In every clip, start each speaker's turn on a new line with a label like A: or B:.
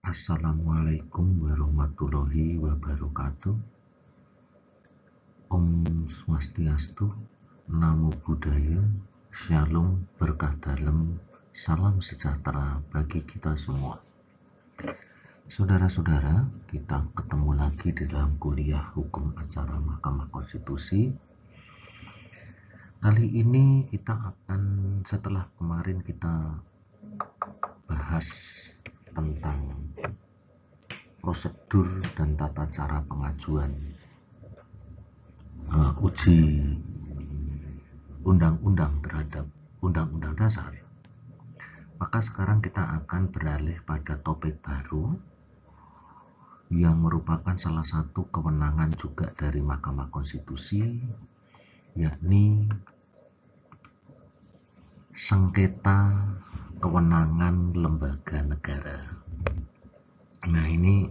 A: Assalamualaikum warahmatullahi wabarakatuh. Om Swastiastu, Namo Buddhaya, Shalom, berkah dalam, salam sejahtera bagi kita semua. Saudara-saudara, kita ketemu lagi di dalam kuliah hukum acara Mahkamah Konstitusi. Kali ini kita akan, setelah kemarin kita bahas tentang prosedur dan tata cara pengajuan uji undang-undang terhadap undang-undang dasar, maka sekarang kita akan beralih pada topik baru yang merupakan salah satu kewenangan juga dari Mahkamah Konstitusi, yakni sengketa kewenangan lembaga negara. Nah, ini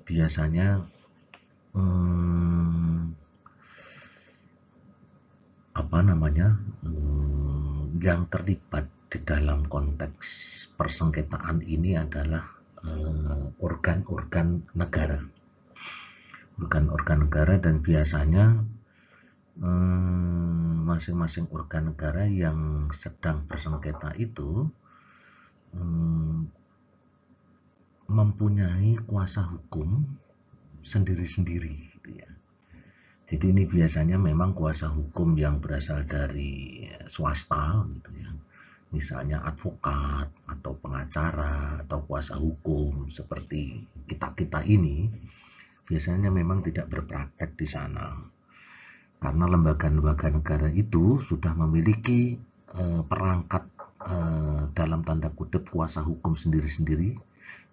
A: biasanya yang terlibat di dalam konteks persengketaan ini adalah organ-organ negara, dan biasanya masing-masing organ negara yang sedang bersengketa itu mempunyai kuasa hukum sendiri-sendiri, gitu ya. Jadi ini biasanya memang kuasa hukum yang berasal dari swasta, gitu ya. Misalnya advokat atau pengacara atau kuasa hukum seperti kita ini biasanya memang tidak berpraktek di sana. Karena lembaga-lembaga negara itu sudah memiliki perangkat dalam tanda kutip kuasa hukum sendiri-sendiri.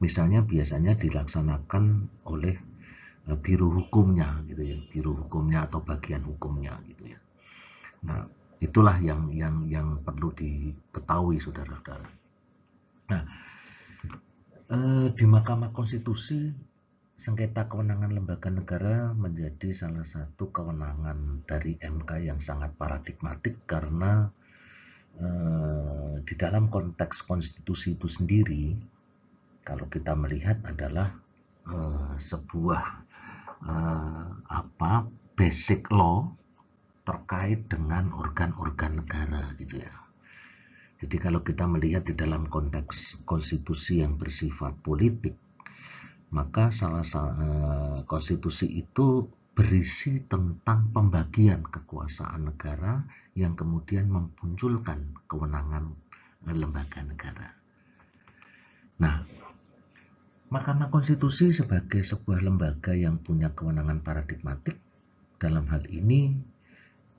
A: Misalnya biasanya dilaksanakan oleh biro hukumnya, gitu ya, biro hukumnya atau bagian hukumnya, gitu ya. Nah, itulah yang perlu diketahui, saudara-saudara. Nah, di Mahkamah Konstitusi, sengketa kewenangan lembaga negara menjadi salah satu kewenangan dari MK yang sangat paradigmatik karena di dalam konteks konstitusi itu sendiri, kalau kita melihat adalah sebuah basic law terkait dengan organ-organ negara, gitu ya. Jadi kalau kita melihat di dalam konteks konstitusi yang bersifat politik, maka konstitusi itu berisi tentang pembagian kekuasaan negara yang kemudian memunculkan kewenangan lembaga negara. Nah, Mahkamah Konstitusi sebagai sebuah lembaga yang punya kewenangan paradigmatik, dalam hal ini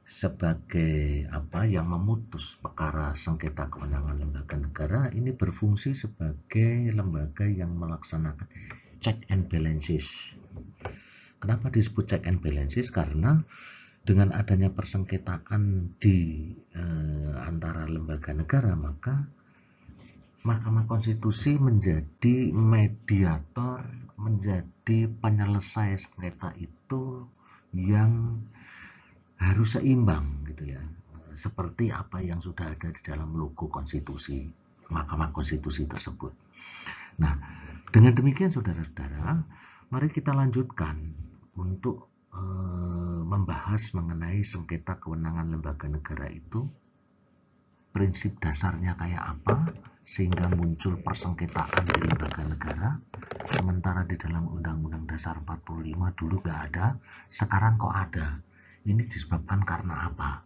A: sebagai yang memutus perkara sengketa kewenangan lembaga negara, ini berfungsi sebagai lembaga yang melaksanakan check and balances. Kenapa disebut check and balances? Karena dengan adanya persengketaan di antara lembaga negara, maka Mahkamah Konstitusi menjadi mediator, menjadi penyelesai sengketa itu yang harus seimbang, gitu ya. Seperti apa yang sudah ada di dalam logo konstitusi Mahkamah Konstitusi tersebut. Nah, dengan demikian saudara-saudara, mari kita lanjutkan untuk membahas mengenai sengketa kewenangan lembaga negara itu, prinsip dasarnya kayak apa, sehingga muncul persengketaan di lembaga negara, sementara di dalam Undang-Undang Dasar 45 dulu nggak ada, sekarang kok ada. Ini disebabkan karena apa?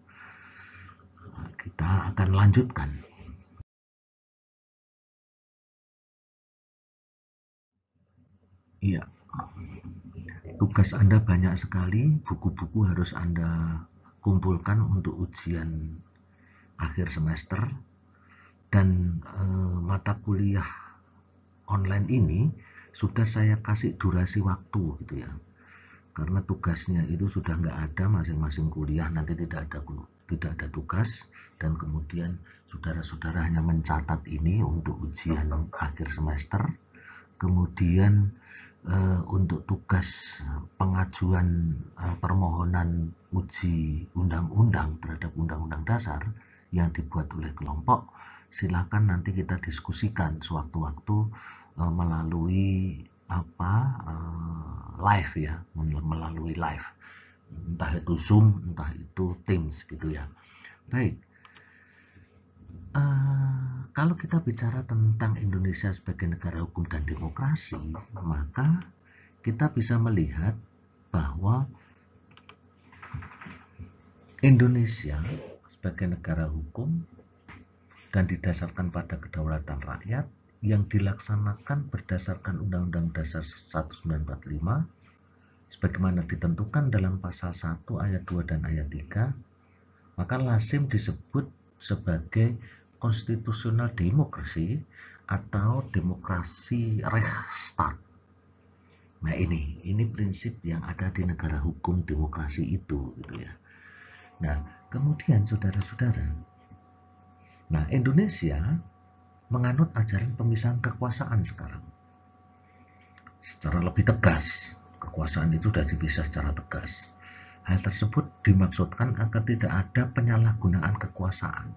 A: Kita akan lanjutkan. Iya, tugas Anda banyak sekali, buku-buku harus Anda kumpulkan untuk ujian akhir semester, dan mata kuliah online ini sudah saya kasih durasi waktu, gitu ya. Karena tugasnya itu sudah nggak ada, masing-masing kuliah nanti tidak ada tugas, dan kemudian saudara-saudara hanya mencatat ini untuk ujian akhir semester. Kemudian untuk tugas pengajuan permohonan uji undang-undang terhadap undang-undang dasar yang dibuat oleh kelompok, silakan nanti kita diskusikan sewaktu-waktu melalui live ya, melalui live, entah itu Zoom, entah itu Teams gitu ya. Baik, kalau kita bicara tentang Indonesia sebagai negara hukum dan demokrasi, maka kita bisa melihat bahwa Indonesia sebagai negara hukum dan didasarkan pada kedaulatan rakyat yang dilaksanakan berdasarkan Undang-Undang Dasar 1945 sebagaimana ditentukan dalam pasal 1 ayat 2 dan ayat 3, maka lazim disebut sebagai konstitusional demokrasi atau demokrasi Rechtsstaat. Nah, ini prinsip yang ada di negara hukum demokrasi itu gitu ya. Nah, kemudian saudara-saudara, nah Indonesia menganut ajaran pemisahan kekuasaan sekarang. Secara lebih tegas, kekuasaan itu sudah dipisah secara tegas. Hal tersebut dimaksudkan agar tidak ada penyalahgunaan kekuasaan.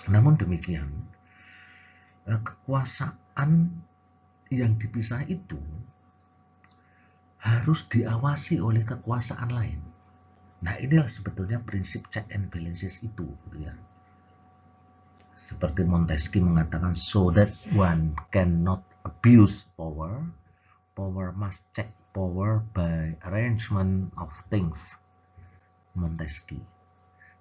A: Namun demikian, kekuasaan yang dipisah itu harus diawasi oleh kekuasaan lain. Nah, inilah sebetulnya prinsip check and balances itu, gitu ya. Seperti Montesquieu mengatakan, so that one cannot abuse power, power must check power by arrangement of things. Montesquieu.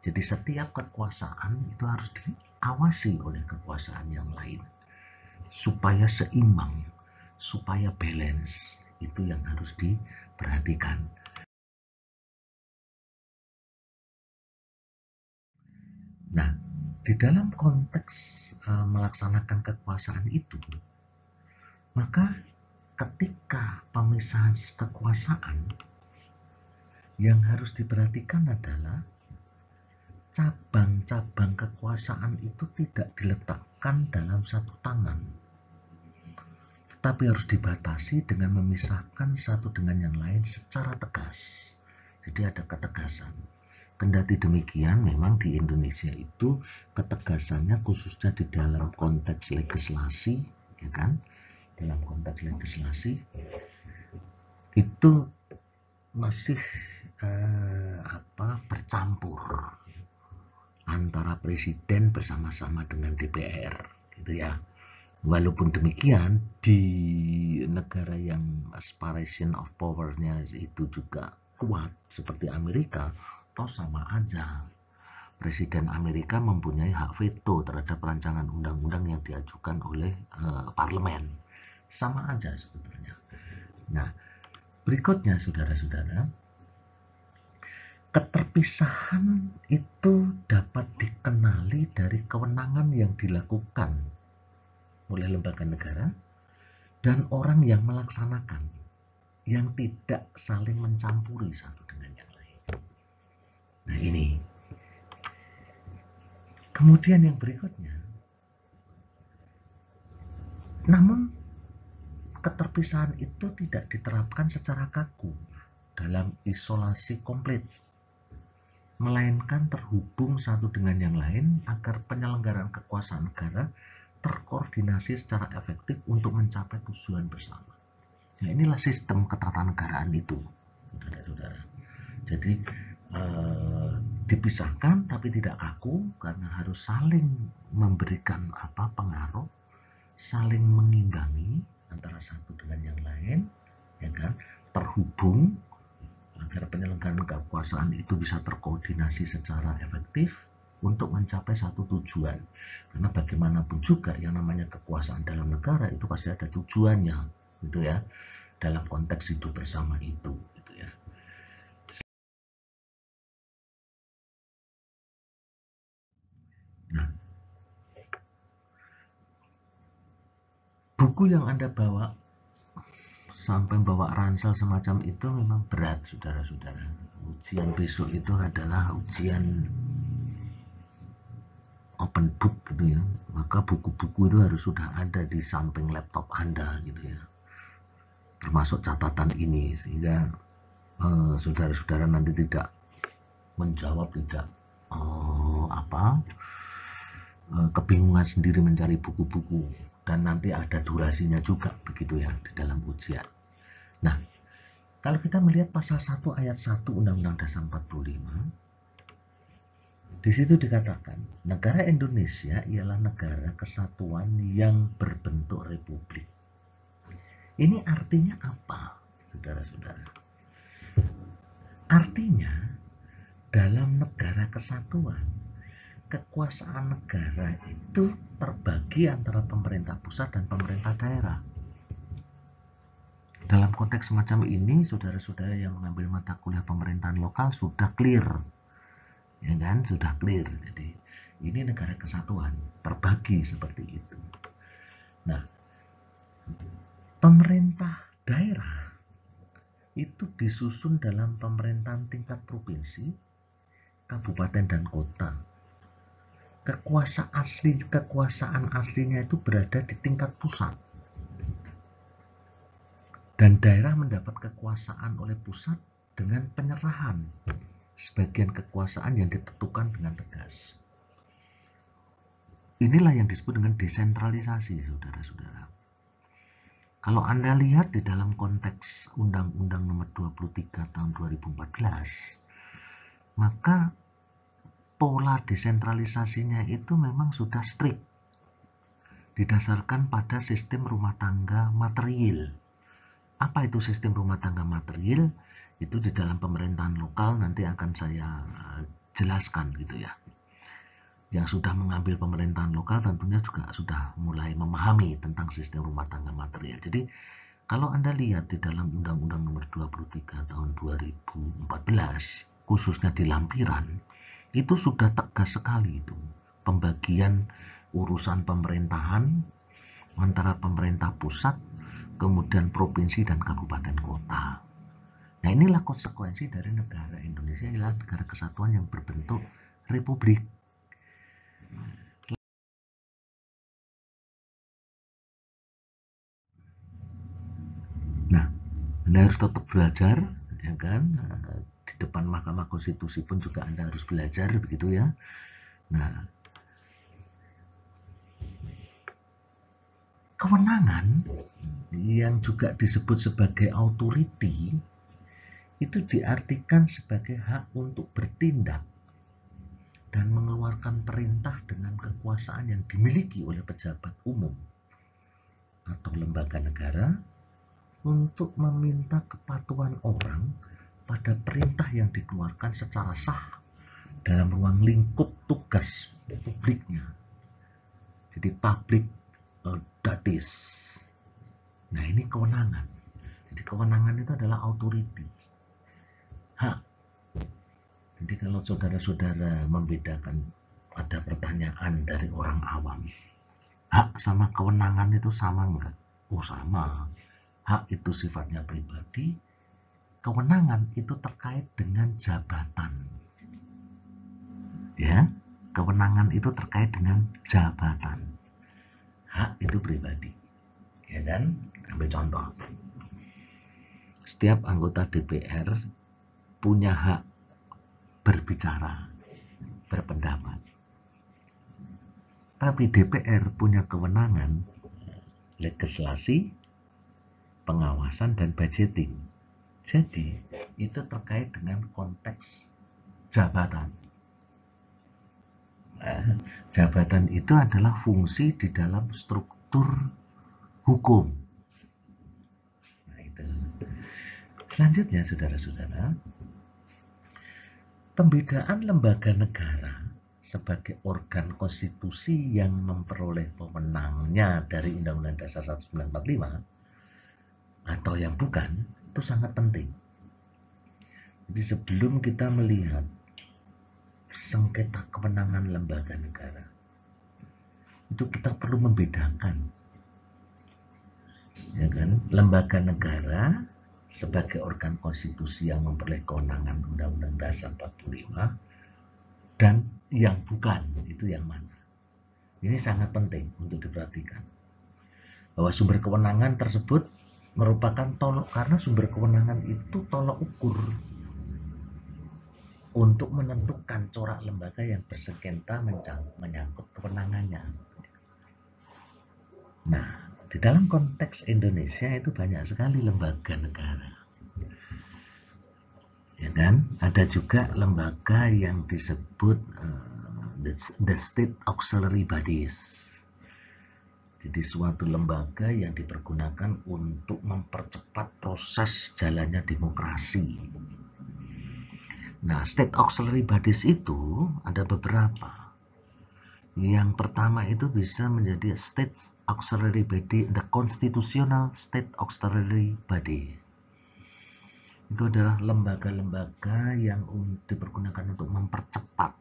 A: Jadi setiap kekuasaan itu harus diawasi oleh kekuasaan yang lain supaya seimbang, supaya balance. Itu yang harus diperhatikan. Nah, di dalam konteks melaksanakan kekuasaan itu, maka ketika pemisahan kekuasaan yang harus diperhatikan adalah cabang-cabang kekuasaan itu tidak diletakkan dalam satu tangan, tetapi harus dibatasi dengan memisahkan satu dengan yang lain secara tegas. Jadi ada ketegasan. Kendati demikian, memang di Indonesia itu ketegasannya khususnya di dalam konteks legislasi, ya kan? Dalam konteks legislasi itu masih bercampur antara presiden bersama-sama dengan DPR, gitu ya. Walaupun demikian, di negara yang separation of power-nya itu juga kuat seperti Amerika, toh sama aja. Presiden Amerika mempunyai hak veto terhadap rancangan undang-undang yang diajukan oleh parlemen. Sama aja sebetulnya. Nah, berikutnya saudara-saudara, keterpisahan itu dapat dikenali dari kewenangan yang dilakukan oleh lembaga negara dan orang yang melaksanakan, yang tidak saling mencampuri satu dengan yang lain. Nah, ini. Kemudian yang berikutnya, namun keterpisahan itu tidak diterapkan secara kaku dalam isolasi komplit, melainkan terhubung satu dengan yang lain agar penyelenggaraan kekuasaan negara terkoordinasi secara efektif untuk mencapai tujuan bersama. Nah, inilah sistem ketatanegaraan itu, saudara-saudara. Jadi dipisahkan tapi tidak kaku karena harus saling memberikan pengaruh, saling mengimbangi antara satu dengan yang lain, ya kan? Terhubung agar penyelenggaraan kekuasaan itu bisa terkoordinasi secara efektif untuk mencapai satu tujuan. Karena bagaimanapun juga yang namanya kekuasaan dalam negara itu pasti ada tujuannya, gitu ya. Dalam konteks hidup bersama itu, gitu ya. Nah, buku yang Anda bawa sampai bawa ransel semacam itu memang berat, saudara-saudara. Ujian besok itu adalah ujian open book gitu ya, maka buku-buku itu harus sudah ada di samping laptop Anda gitu ya, termasuk catatan ini, sehingga saudara-saudara nanti tidak menjawab, tidak kebingungan sendiri mencari buku-buku. dan nanti ada durasinya juga begitu ya di dalam ujian. Nah, kalau kita melihat pasal 1 ayat 1 Undang-Undang Dasar 45, di situ dikatakan negara Indonesia ialah negara kesatuan yang berbentuk republik. Ini artinya apa, saudara-saudara? Artinya dalam negara kesatuan, kekuasaan negara itu terbagi antara pemerintah pusat dan pemerintah daerah. Dalam konteks semacam ini, saudara-saudara yang mengambil mata kuliah pemerintahan lokal sudah clear, ya kan? Sudah clear. Jadi ini negara kesatuan, terbagi seperti itu. Nah, pemerintah daerah itu disusun dalam pemerintahan tingkat provinsi, kabupaten dan kota. Kekuasaan aslinya itu berada di tingkat pusat. Dan daerah mendapat kekuasaan oleh pusat dengan penyerahan sebagian kekuasaan yang ditentukan dengan tegas. Inilah yang disebut dengan desentralisasi, saudara-saudara. Kalau Anda lihat di dalam konteks Undang-Undang Nomor 23 tahun 2014, maka pola desentralisasinya itu memang sudah strict, didasarkan pada sistem rumah tangga material. Apa itu sistem rumah tangga material? Itu di dalam pemerintahan lokal nanti akan saya jelaskan gitu ya. Yang sudah mengambil pemerintahan lokal tentunya juga sudah mulai memahami tentang sistem rumah tangga material. Jadi kalau Anda lihat di dalam Undang-Undang Nomor 23 tahun 2014, khususnya di lampiran, itu sudah tegas sekali itu pembagian urusan pemerintahan antara pemerintah pusat, kemudian provinsi dan kabupaten kota. Nah, inilah konsekuensi dari negara Indonesia adalah negara kesatuan yang berbentuk republik. Nah, Anda harus tetap belajar, ya kan? Di depan Mahkamah Konstitusi pun juga Anda harus belajar, begitu ya. Nah, kewenangan yang juga disebut sebagai authority itu diartikan sebagai hak untuk bertindak dan mengeluarkan perintah dengan kekuasaan yang dimiliki oleh pejabat umum atau lembaga negara untuk meminta kepatuhan orang pada perintah yang dikeluarkan secara sah dalam ruang lingkup tugas publiknya. Jadi public duties. Nah, ini kewenangan. Jadi kewenangan itu adalah authority. Hak. Jadi kalau saudara-saudara membedakan, ada pertanyaan dari orang awam, hak sama kewenangan itu sama enggak? Oh, sama. Hak itu sifatnya pribadi, kewenangan itu terkait dengan jabatan. Ya, kewenangan itu terkait dengan jabatan. Hak itu pribadi. Ya kan? Ambil contoh. Setiap anggota DPR punya hak berbicara, berpendapat. Tapi DPR punya kewenangan legislasi, pengawasan, dan budgeting. Jadi, itu terkait dengan konteks jabatan. Nah, jabatan itu adalah fungsi di dalam struktur hukum. Nah, itu. Selanjutnya, saudara-saudara, pembedaan lembaga negara sebagai organ konstitusi yang memperoleh pewenangnya dari Undang-Undang Dasar 1945 atau yang bukan, itu sangat penting. Jadi sebelum kita melihat sengketa kewenangan lembaga negara, itu kita perlu membedakan, ya kan, lembaga negara sebagai organ konstitusi yang memperoleh kewenangan Undang-Undang Dasar 45 dan yang bukan, itu yang mana. Ini sangat penting untuk diperhatikan bahwa sumber kewenangan tersebut merupakan tolok, karena sumber kewenangan itu tolok ukur untuk menentukan corak lembaga yang bersengketa menyangkut kewenangannya. Nah, di dalam konteks Indonesia itu banyak sekali lembaga negara. Ya kan? Ada juga lembaga yang disebut the State Auxiliary Bodies. Jadi suatu lembaga yang dipergunakan untuk mempercepat proses jalannya demokrasi. Nah, State Auxiliary Bodies itu ada beberapa. Yang pertama itu bisa menjadi State Auxiliary Body, the Constitutional State Auxiliary Body. Itu adalah lembaga-lembaga yang dipergunakan untuk mempercepat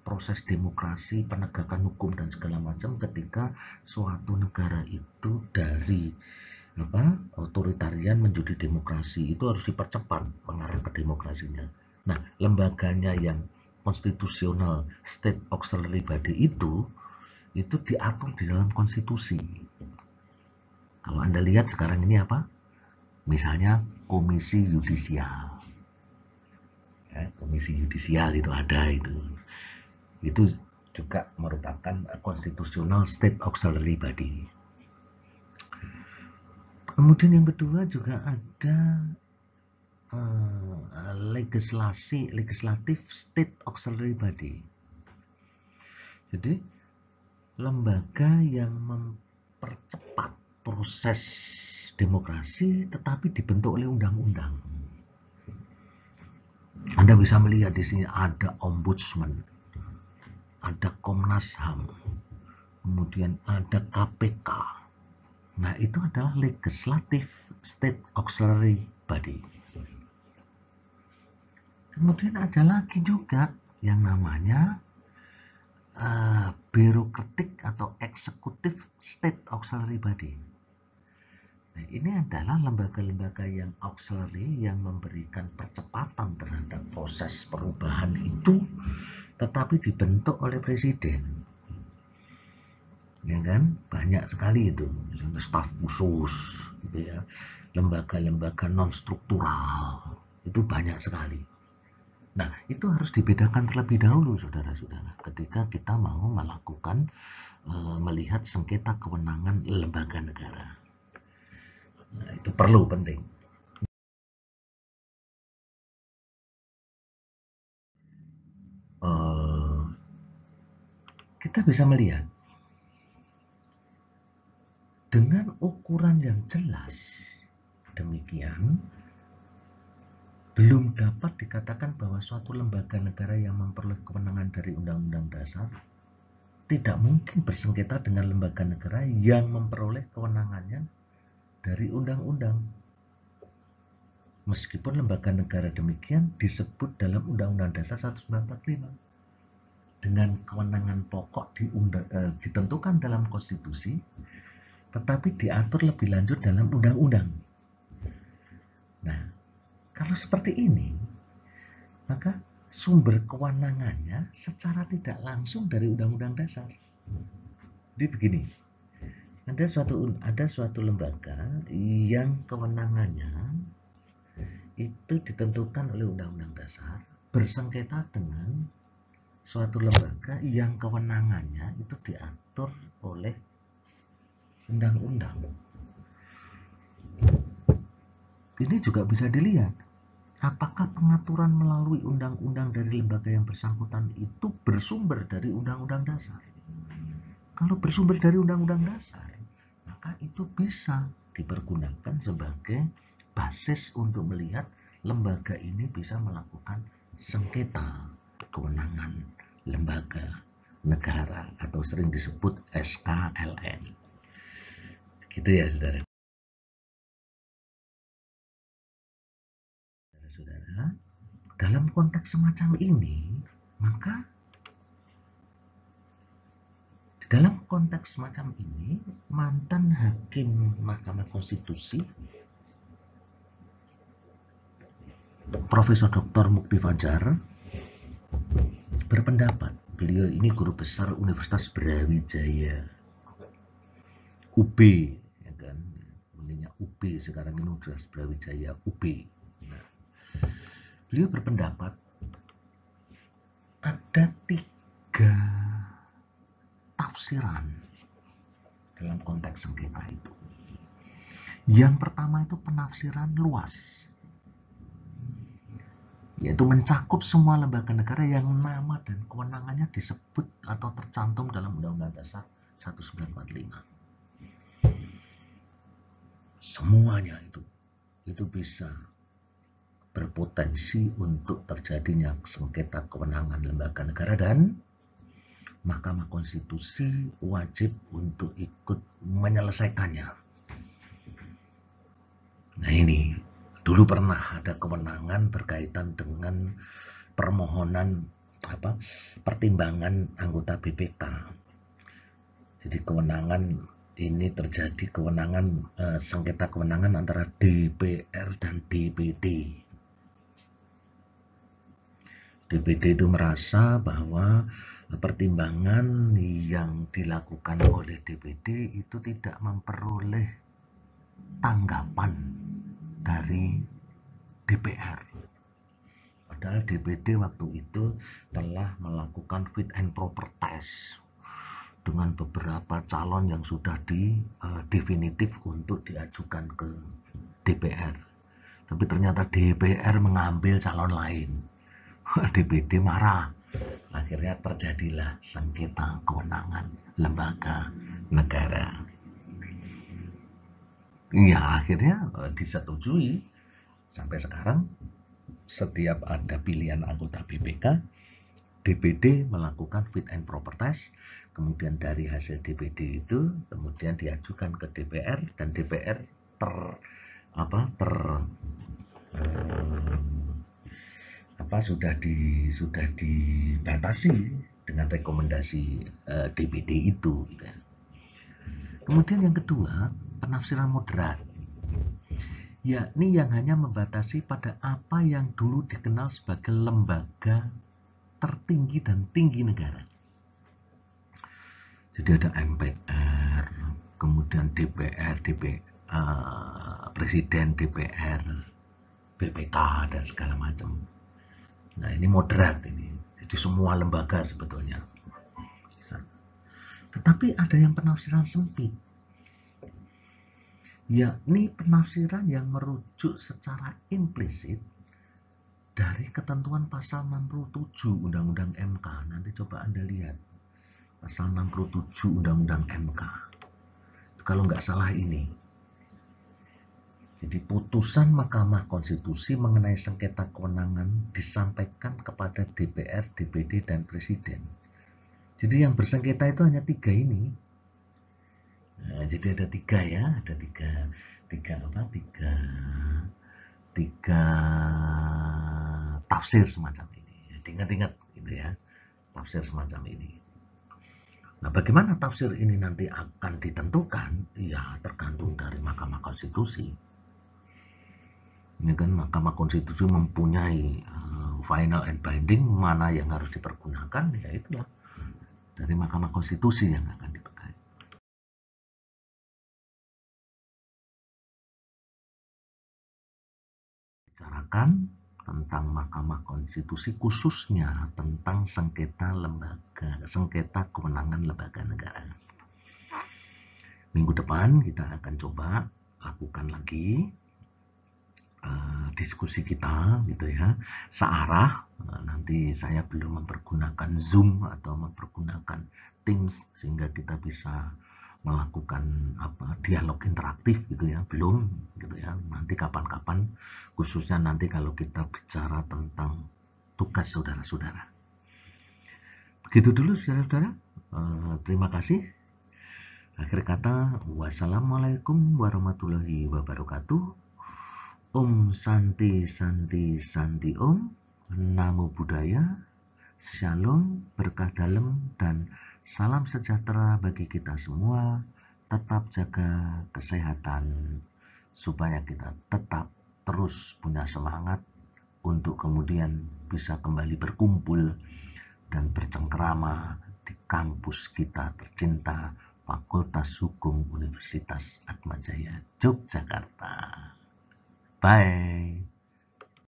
A: proses demokrasi, penegakan hukum dan segala macam ketika suatu negara itu dari otoritarian menjadi demokrasi, itu harus dipercepat mengarah ke demokrasinya. Nah, lembaganya yang konstitusional State Auxiliary Body itu diatur di dalam konstitusi. Kalau Anda lihat sekarang ini apa? Misalnya Komisi Yudisial. Ya, Komisi Yudisial itu ada itu juga merupakan konstitusional State Auxiliary Body. Kemudian yang kedua juga ada legislatif State Auxiliary Body. Jadi lembaga yang mempercepat proses demokrasi tetapi dibentuk oleh undang-undang. Anda bisa melihat di sini ada Ombudsman, ada Komnas HAM, kemudian ada KPK. Nah, itu adalah legislative State Auxiliary Body. Kemudian ada lagi juga yang namanya birokratik atau eksekutif State Auxiliary Body. Nah, ini adalah lembaga-lembaga yang auxiliary yang memberikan percepatan terhadap proses perubahan itu, tetapi dibentuk oleh presiden. Ya kan? Banyak sekali itu, misalnya staf khusus, gitu ya, lembaga-lembaga non-struktural, itu banyak sekali. Nah, itu harus dibedakan terlebih dahulu, saudara-saudara, ketika kita mau melakukan melihat sengketa kewenangan lembaga negara. Nah, itu perlu penting. Kita bisa melihat dengan ukuran yang jelas demikian, belum dapat dikatakan bahwa suatu lembaga negara yang memperoleh kewenangan dari Undang-Undang Dasar tidak mungkin bersengketa dengan lembaga negara yang memperoleh kewenangannya dari undang-undang. Meskipun lembaga negara demikian disebut dalam Undang-Undang Dasar 1945 dengan kewenangan pokok ditentukan dalam konstitusi, tetapi diatur lebih lanjut dalam undang-undang. Nah, kalau seperti ini, maka sumber kewenangannya secara tidak langsung dari Undang-Undang Dasar. Jadi begini, ada suatu lembaga yang kewenangannya itu ditentukan oleh Undang-Undang Dasar, bersengketa dengan suatu lembaga yang kewenangannya itu diatur oleh undang-undang. Ini juga bisa dilihat, apakah pengaturan melalui undang-undang dari lembaga yang bersangkutan itu bersumber dari Undang-Undang Dasar. Kalau bersumber dari Undang-Undang Dasar, maka itu bisa dipergunakan sebagai basis untuk melihat lembaga ini bisa melakukan sengketa kewenangan lembaga negara atau sering disebut SKLN. Gitu ya, saudara. Saudara, dalam konteks semacam ini, maka dalam konteks semacam ini, mantan hakim Mahkamah Konstitusi Profesor Dr. Mukti Fajar berpendapat, beliau ini guru besar Universitas Brawijaya UB, ya kan, namanya UB sekarang ini Universitas Brawijaya UB. Nah, beliau berpendapat ada 3 tafsiran dalam konteks sengketa itu. Yang pertama itu penafsiran luas, yaitu mencakup semua lembaga negara yang nama dan kewenangannya disebut atau tercantum dalam Undang-Undang Dasar 1945. Semuanya itu bisa berpotensi untuk terjadinya sengketa kewenangan lembaga negara, dan Mahkamah Konstitusi wajib untuk ikut menyelesaikannya. Nah, ini dulu pernah ada kewenangan berkaitan dengan permohonan pertimbangan anggota BPK. Jadi kewenangan ini terjadi sengketa kewenangan antara DPR dan DPD. DPD itu merasa bahwa pertimbangan yang dilakukan oleh DPD itu tidak memperoleh tanggapan dari DPR. Padahal DPD waktu itu telah melakukan fit and proper test dengan beberapa calon yang sudah definitif untuk diajukan ke DPR. Tapi ternyata DPR mengambil calon lain. DPD marah. Akhirnya terjadilah sengketa kewenangan lembaga negara. Ya, akhirnya disetujui. Sampai sekarang setiap ada pilihan anggota BPK, DPD melakukan fit and proper test, kemudian dari hasil DPD itu kemudian diajukan ke DPR, dan DPR sudah dibatasi dengan rekomendasi DPD itu. Kemudian yang kedua, penafsiran moderat, yakni yang hanya membatasi pada apa yang dulu dikenal sebagai lembaga tertinggi dan tinggi negara. Jadi ada MPR, kemudian DPR, Presiden, DPR, BPK, dan segala macam. Nah, ini moderat ini. Jadi semua lembaga sebetulnya. Tetapi ada yang penafsiran sempit, yakni penafsiran yang merujuk secara implisit dari ketentuan pasal 67 Undang-Undang MK. Nanti coba Anda lihat. Pasal 67 Undang-Undang MK. Kalau nggak salah ini. Jadi putusan Mahkamah Konstitusi mengenai sengketa kewenangan disampaikan kepada DPR, DPD, dan Presiden. Jadi yang bersengketa itu hanya 3 ini. Nah, jadi ada 3 ya, ada tiga tafsir semacam ini. Ingat-ingat gitu ya, tafsir semacam ini. Nah, bagaimana tafsir ini nanti akan ditentukan? Ya, tergantung dari Mahkamah Konstitusi. Ini kan Mahkamah Konstitusi mempunyai final and binding, mana yang harus dipergunakan, ya itulah dari Mahkamah Konstitusi yang akan dipakai. Bicarakan tentang Mahkamah Konstitusi, khususnya tentang sengketa kewenangan lembaga negara. Minggu depan kita akan coba lakukan lagi diskusi kita gitu ya, searah. Nanti saya belum mempergunakan Zoom atau mempergunakan Teams sehingga kita bisa melakukan dialog interaktif gitu ya, belum gitu ya. Nanti kapan-kapan, khususnya nanti kalau kita bicara tentang tugas saudara-saudara. Begitu dulu saudara-saudara. Terima kasih. Akhir kata, wassalamualaikum warahmatullahi wabarakatuh. Om Santi Santi Santi Om, Namo Buddhaya, Shalom, berkah dalam, dan salam sejahtera bagi kita semua. Tetap jaga kesehatan supaya kita tetap terus punya semangat untuk kemudian bisa kembali berkumpul dan bercengkrama di kampus kita tercinta, Fakultas Hukum Universitas Atmajaya Yogyakarta. Bye.